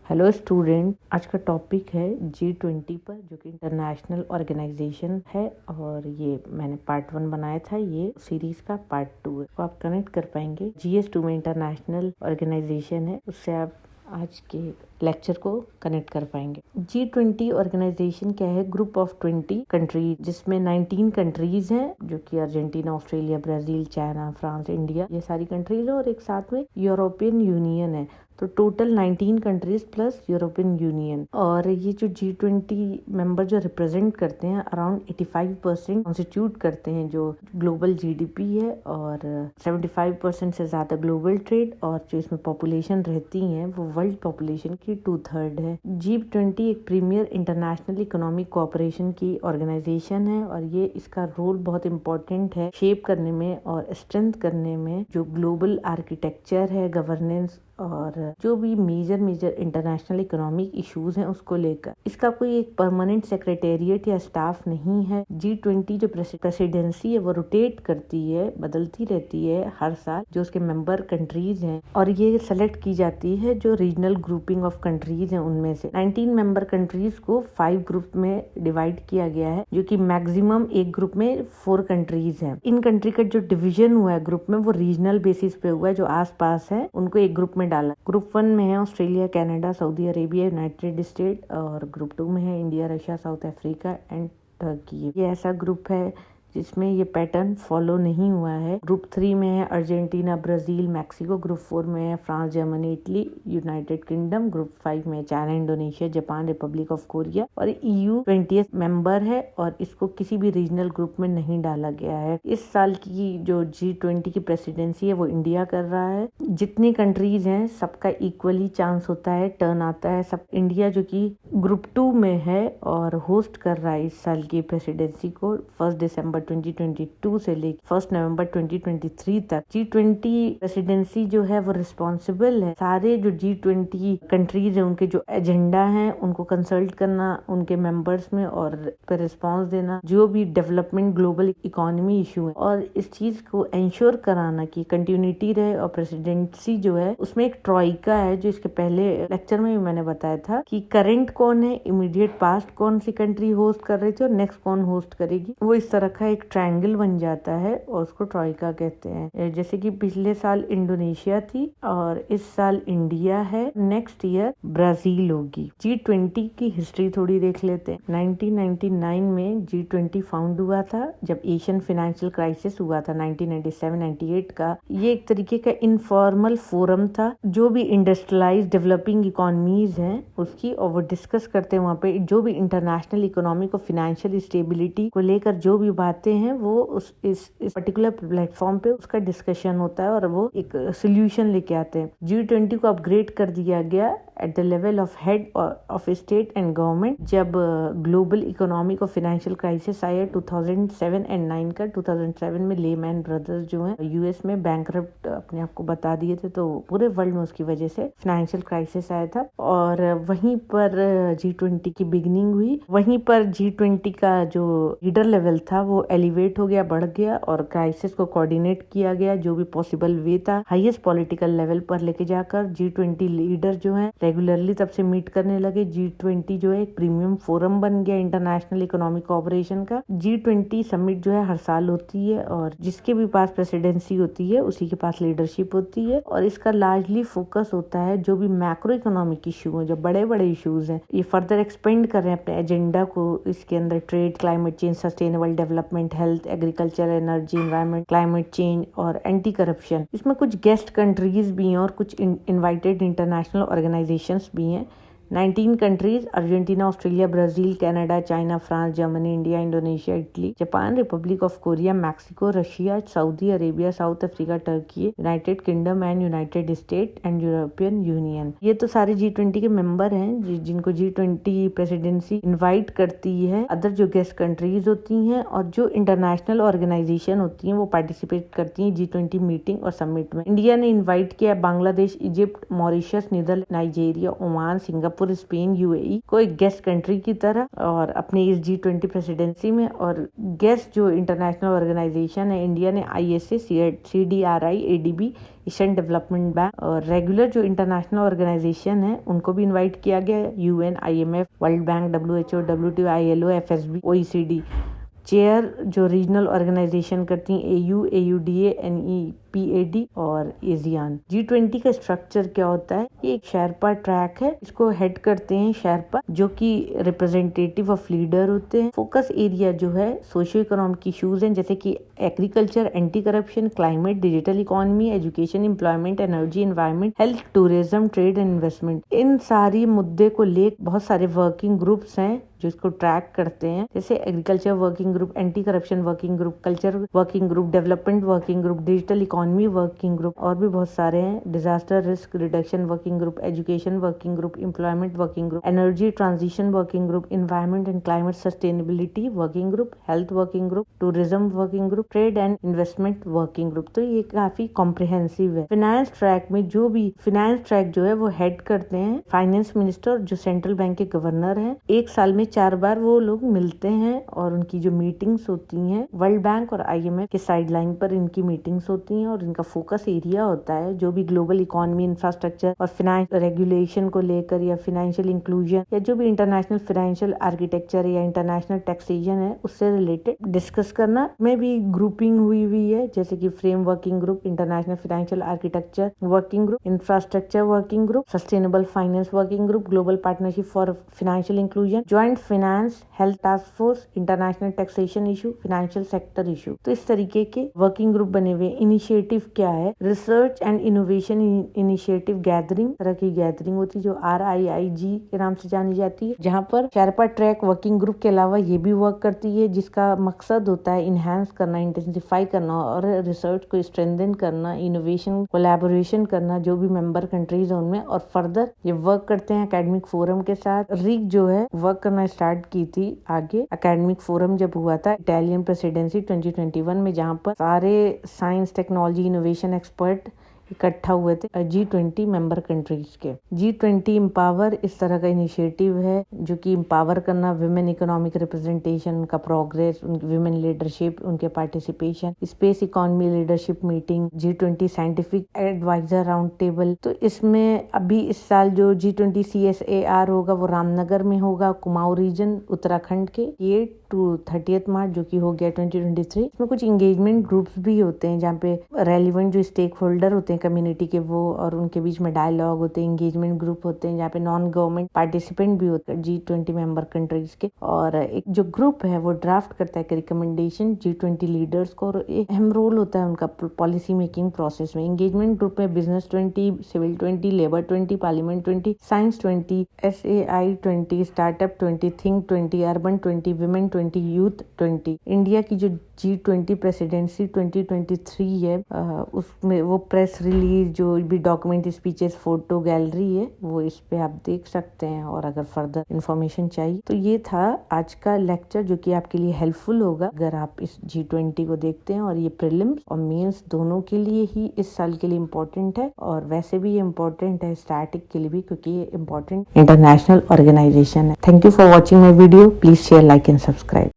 Hello student, आज का topic है G20 पर, जो कि इंटरनेशनल ऑर्गेनाइजेशन है। और ये मैंने पार्ट 1 बनाया था, ये सीरीज का पार्ट 2 है। तो आप कनेक्ट कर पाएंगे। GS2 में इंटरनेशनल ऑर्गेनाइजेशन है, उससे आप आज के लेक्चर को कनेक्ट कर पाएंगे। G20 ऑर्गेनाइजेशन क्या है? ग्रुप ऑफ 20 कंट्रीज, जिसमें 19 कंट्रीज हैं, जो कि Argentina, Australia, Brazil, China, France, India, ये सारी कंट्रीज है। और एक साथ में यूरोपियन यूनियन है। तो total 19 countries plus European union. और ये जो G20 मेंबर जो रिप्रेजेंट करते हैं, अराउंड 85% कॉन्स्टिट्यूट करते हैं जो ग्लोबल GDP है, और 75% से ज्यादा ग्लोबल ट्रेड। और जो इसमें पॉपुलेशन रहती है वो वर्ल्ड पॉपुलेशन की 2/3 है। G20 एक प्रीमियर इंटरनेशनल इकोनॉमिक कोऑपरेशन की ऑर्गेनाइजेशन है, और ये इसका रोल बहुत इम्पोर्टेंट है शेप करने में और स्ट्रेंथ करने में, जो ग्लोबल आर्किटेक्चर है, गवर्नेंस और जो भी मेजर इंटरनेशनल इकोनॉमिक इश्यूज हैं उसको लेकर। इसका कोई एक परमानेंट सेक्रेटेरिएट या स्टाफ नहीं है। G20 जो प्रेसिडेंसी है वो रोटेट करती है, बदलती रहती है हर साल, जो उसके मेंबर कंट्रीज हैं। और ये सेलेक्ट की जाती है जो रीजनल ग्रुपिंग ऑफ कंट्रीज हैं उनमें से। 19 मेंबर कंट्रीज को 5 ग्रुप में डिवाइड किया गया है, जो कि मैक्सिमम एक ग्रुप में 4 कंट्रीज हैं। इन कंट्री का जो डिवीजन हुआ है ग्रुप में, वो रीजनल बेसिस पे हुआ है। जो आस पास है उनको एक ग्रुप में डाला। ग्रुप 1 में है Australia, Canada, Saudi Arabia, United state. और ग्रुप 2 में है India, Russia, south Africa and Turkey. ये ऐसा ग्रुप है जिसमें ये पैटर्न फॉलो नहीं हुआ है। ग्रुप 3 में है अर्जेंटीना, ब्राजील, मैक्सिको। ग्रुप 4 में है France, Germany, Italy, United kingdom. Group 5 में China, Indonesia, Japan, Republic of Korea. और EU 20th मेंबर है, और इसको किसी भी रीजनल ग्रुप में नहीं डाला गया है। इस साल की जो G20 की प्रेसिडेंसी है वो इंडिया कर रहा है। जितनी कंट्रीज हैं सबका इक्वली चांस होता है, टर्न आता है सब। इंडिया जो कि ग्रुप 2 में है और होस्ट कर रहा है इस साल की प्रेसिडेंसी को 1 दिसंबर 2022 से लेकर 1 नवंबर 2023 तक। G20 प्रेसिडेंसी जो है वो रिस्पॉन्सिबल है सारे जो G20 कंट्रीज है उनके जो एजेंडा है उनको कंसल्ट करना, उनके मेंबर्स में, और पर रिस्पॉन्स देना, जो भी डेवलपमेंट ग्लोबल इकोनॉमी इशू है, और इस चीज को इंश्योर कराना कि कंटिन्यूटी रहे। और प्रेसिडेंसी जो है उसमें एक ट्रॉइका है, जो इसके पहले लेक्चर में भी मैंने बताया था कि करंट कौन है, इमीडिएट पास्ट कौन सी कंट्री होस्ट कर रही थी और नेक्स्ट कौन होस्ट करेगी। वो इस तरह का एक ट्रायंगल बन जाता है और उसको ट्रॉइका कहते हैं। जैसे कि पिछले साल इंडोनेशिया थी और इस साल इंडिया है, नेक्स्ट ईयर ब्राजील होगी। G20 की हिस्ट्री थोड़ी देख लेते हैं। 1999 में G20 फाउंड हुआ था, जब एशियन फाइनेंशियल क्राइसिस हुआ था 1997-98 का। ये एक तरीके का इनफॉर्मल फोरम था, जो भी इंडस्ट्रियलाइज डेवलपिंग इकोनॉमीज हैं उसकी, और वो डिस्कस करते हैं वहाँ पे जो भी इंटरनेशनल इकोनॉमिक और फाइनेंशियल स्टेबिलिटी को लेकर जो भी बातें हैं वो इस पर्टिकुलर प्लेटफॉर्म पे उसका डिस्कशन होता है और वो एक सोल्यूशन लेके आते हैं। G20 को अपग्रेड कर दिया गया at the level of head of state and government, जब ग्लोबल इकोनॉमिक और फाइनेंशियल क्राइसिस आया 2007 एंड 9 का। 2007 में लेमैन ब्रदर्स जो हैं US में बैंकरप्ट अपने आप को बता दिए थे, तो पूरे वर्ल्ड में उसकी वजह से फाइनेंशियल क्राइसिस आया था। और वहीं पर G20 की बिगिनिंग हुई। वहीं पर G20 का जो लीडर लेवल था वो एलिवेट हो गया, बढ़ गया, और क्राइसिस को कोऑर्डिनेट किया गया जो भी पॉसिबल वे था हाईएस्ट पॉलिटिकल लेवल पर लेके जाकर। G20 लीडर जो हैं रेगुलरली तब से मीट करने लगे। G20 जो है एक प्रीमियम फोरम बन गया इंटरनेशनल इकोनॉमिक कोऑपरेशन का। G20 समिट जो है हर साल होती है, और जिसके भी पास प्रेसिडेंसी होती है उसी के पास लीडरशिप होती है। और इसका लार्जली फोकस होता है जो भी मैक्रो इकोनॉमिक इशू है, जो बड़े बड़े इश्यूज हैं, ये फर्दर एक्सपेंड कर रहे हैं अपने एजेंडा को। इसके अंदर trade, climate change, sustainable development, health, agriculture, energy, environment, climate change और एंटी करप्शन। इसमें कुछ गेस्ट कंट्रीज भी हैं और कुछ इनवाइटेड इंटरनेशनल ऑर्गेनाइजेशंस भी हैं। 19 countries, Argentina, Australia, Brazil, Canada, China, France, Germany, India, Indonesia, Italy, Japan, Republic of Korea, Mexico, Russia, Saudi Arabia, south Africa, Turkey, United kingdom and United state and European union. ये तो सारे G20 के member हैं जिनको G20 presidency invite करती है। Other जो guest countries होती हैं और जो इंटरनेशनल ऑर्गेनाइजेशन होती हैं वो पार्टिसिपेट करती हैं G20 मीटिंग और समिट में। इंडिया ने इन्वाइट किया Bangladesh, Egypt, Mauritius, Netherland, Nigeria, Oman, Singapore, Singapore, Spain, UAE को एक गेस्ट कंट्री की तरह और अपनी इस G20 प्रेसिडेंसी में। और गेस्ट जो इंटरनेशनल ऑर्गेनाइजेशन है, इंडिया ने ISA, CDRI, ADB, Asian development bank और रेगुलर जो इंटरनेशनल ऑर्गेनाइजेशन है उनको भी इनवाइट किया गया है। UN, IMF, world bank, WHO, WTO, ILO, FSB, OECD। Chair जो रीजनल ऑर्गेनाइजेशन करती हैं, AU, AUDA, NEPAD और ASEAN। G20 का स्ट्रक्चर क्या होता है? ये एक शेरपा ट्रैक है, इसको हेड करते हैं शेरपा, जो कि रिप्रेजेंटेटिव ऑफ लीडर होते हैं। फोकस एरिया जो है सोशियो इकोनॉमिक इश्यूज हैं, जैसे कि agriculture, anti corruption, climate, digital economy, education, employment, energy, environment, health, tourism, trade and investment. इन सारी मुद्दे को ले बहुत सारे वर्किंग ग्रुप्स हैं जो इसको ट्रैक करते हैं, जैसे agriculture working group, anti corruption working group, culture working group, development working group, digital economy working group और भी बहुत सारे हैं। Disaster risk reduction working group, education working group, employment working group, energy transition working group, environment and climate sustainability working group, health working group, tourism working group, trade and investment working group. तो ये काफी comprehensive है। Finance track में जो भी finance track जो है वो हेड करते हैं फाइनेंस मिनिस्टर, जो सेंट्रल बैंक के गवर्नर हैं। एक साल में 4 बार वो लोग मिलते हैं और उनकी जो मीटिंग्स होती हैं, वर्ल्ड बैंक और IMF के साइडलाइन पर इनकी मीटिंग्स होती हैं और इनका फोकस एरिया होता है जो भी ग्लोबल इकोनॉमी, इंफ्रास्ट्रक्चर और फाइनेंस रेगुलेशन को लेकर या फाइनेंशियल इंक्लूजन या जो भी इंटरनेशनल फाइनेंशियल आर्किटेक्चर या इंटरनेशनल टैक्सेशन है उससे रिलेटेड डिस्कस करना में भी ग्रुपिंग हुई है, जैसे कि frame working group, international financial architecture working group, infrastructure working group, sustainable finance working group, global partnership for financial inclusion, joint finance health task force, international taxation issue, financial sector issue. तो इस तरीके के working group बने हुए। Initiative क्या है? Research and innovation initiative gathering, तरह की गैदरिंग होती है जो RIIG के नाम से जानी जाती है, जहाँ पर शेरपा ट्रैक वर्किंग ग्रुप के अलावा ये भी वर्क करती है, जिसका मकसद होता है इनहेंस करना, इंटेंसिफाई करना और रिसर्च को स्ट्रेंथन करना, इनोवेशन कोलैबोरेशन करना जो भी मेंबर कंट्रीज है उनमें। और फर्दर ये वर्क करते हैं एकेडमिक फोरम के साथ। रिग जो है वर्क करना स्टार्ट की थी आगे एकेडमिक फोरम जब हुआ था इटालियन प्रेसिडेंसी 2021 में, जहां पर सारे साइंस, टेक्नोलॉजी, इनोवेशन एक्सपर्ट इकट्ठा हुए थे G20 मेंबर कंट्रीज के। G20 एम्पावर इस तरह का इनिशिएटिव है जो कि एम्पावर करना विमेन इकोनॉमिक रिप्रेजेंटेशन, उनका प्रोग्रेस, विमेन लीडरशिप, उनके participation, space economy leadership meeting, G20 scientific adviser round table. तो इसमें अभी इस साल जो G20 CSAR होगा वो रामनगर में होगा, कुमाऊं रीजन उत्तराखंड के 8 to 30 मार्च जो कि हो गया 2023। इसमें कुछ इंगेजमेंट ग्रुप्स भी होते हैं जहाँ पे रेलिवेंट जो स्टेक होल्डर होते हैं कम्युनिटी के वो और उनके बीच में डायलॉग होते हैं, इंगेजमेंट ग्रुप होते हैं जहाँ पे नॉन गवर्नमेंट पार्टिसिपेंट भी होते हैं G20 मेंबर कंट्रीज के। और एक जो ग्रुप है वो ड्राफ्ट करता है रिकमेंडेशन G20 लीडर्स को और एक अहम रोल होता है उनका पॉलिसी मेकिंग प्रोसेस में। इंगेजमेंट ग्रुप में business 20, civil 20, labour 20, parliament 20, science 20, SAI 20, startup 20, think 20, urban 20, women 20, youth 20। India की जो G20 प्रेसिडेंसी 2023 है उसमें वो प्रेस रिलीज, जो भी डॉक्यूमेंट, स्पीचेस, फोटो गैलरी है वो इस पे आप देख सकते हैं। और अगर फर्दर इंफॉर्मेशन चाहिए तो ये था आज का लेक्चर जो कि आपके लिए हेल्पफुल होगा अगर आप इस G20 को देखते हैं। और ये प्रीलिम्स और मेंस दोनों के लिए ही इस साल के लिए इम्पोर्टेंट है और वैसे भी ये इम्पोर्टेंट है स्टैटिक के लिए भी, क्योंकि ये इम्पोर्टेंट इंटरनेशनल ऑर्गेनाइजेशन है। Thank you for watching my video. Please share, like and subscribe.